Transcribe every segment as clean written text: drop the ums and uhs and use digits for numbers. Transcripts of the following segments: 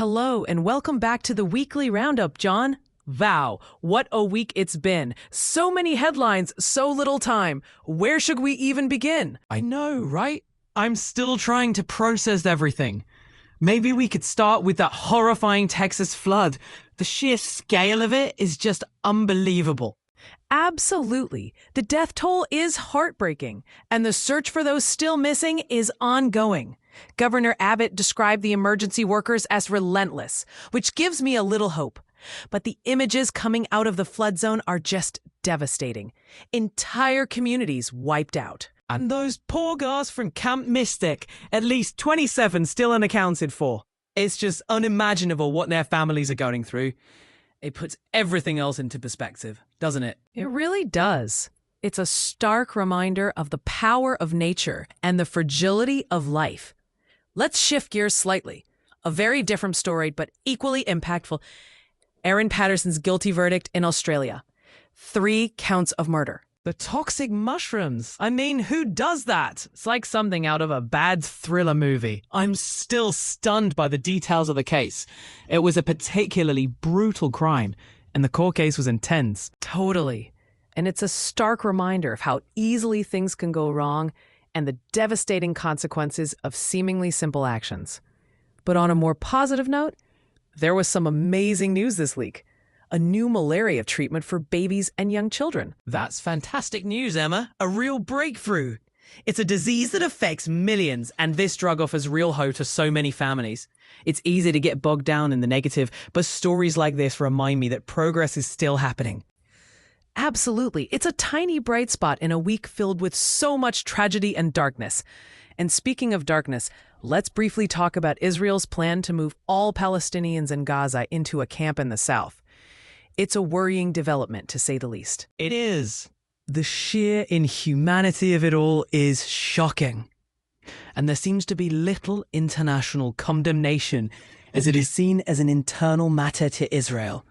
Hello, and welcome back to the Weekly Roundup, John. Wow, what a week it's been. So many headlines, so little time. Where should we even begin? I know, right? I'm still trying to process everything. Maybe we could start with that horrifying Texas flood. The sheer scale of it is just unbelievable. Absolutely. The death toll is heartbreaking, and the search for those still missing is ongoing. Governor Abbott described the emergency workers as relentless, which gives me a little hope. But the images coming out of the flood zone are just devastating. Entire communities wiped out. And those poor guys from Camp Mystic, at least 27 still unaccounted for. It's just unimaginable what their families are going through. It puts everything else into perspective, doesn't it? It really does. It's a stark reminder of the power of nature and the fragility of life. Let's shift gears slightly. A very different story, but equally impactful. Aaron Patterson's guilty verdict in Australia. 3 counts of murder. The toxic mushrooms. I mean, who does that? It's like something out of a bad thriller movie. I'm still stunned by the details of the case. It was a particularly brutal crime, and the court case was intense. Totally. And it's a stark reminder of how easily things can go wrong and the devastating consequences of seemingly simple actions. But on a more positive note, there was some amazing news this week. A new malaria treatment for babies and young children. That's fantastic news, Emma. A real breakthrough. It's a disease that affects millions, and this drug offers real hope to so many families. It's easy to get bogged down in the negative, but stories like this remind me that progress is still happening. Absolutely. It's a tiny bright spot in a week filled with so much tragedy and darkness. And speaking of darkness, let's briefly talk about Israel's plan to move all Palestinians in Gaza into a camp in the south. It's a worrying development, to say the least. It is. The sheer inhumanity of it all is shocking. And there seems to be little international condemnation, as it is seen as an internal matter to Israel.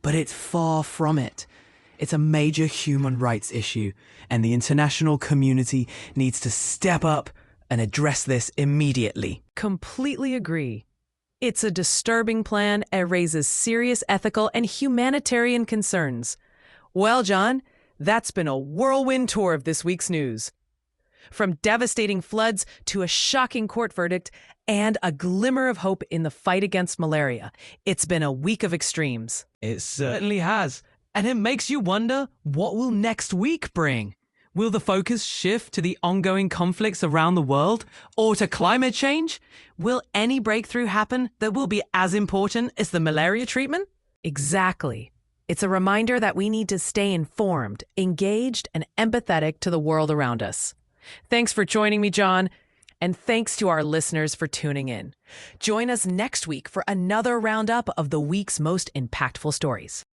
But it's far from it. It's a major human rights issue, and the international community needs to step up and address this immediately. Completely agree. It's a disturbing plan and raises serious ethical and humanitarian concerns. Well, John, that's been a whirlwind tour of this week's news. From devastating floods to a shocking court verdict and a glimmer of hope in the fight against malaria, it's been a week of extremes. It certainly has. And it makes you wonder, what will next week bring? Will the focus shift to the ongoing conflicts around the world or to climate change? Will any breakthrough happen that will be as important as the malaria treatment? Exactly. It's a reminder that we need to stay informed, engaged, and empathetic to the world around us. Thanks for joining me, John, and thanks to our listeners for tuning in. Join us next week for another roundup of the week's most impactful stories.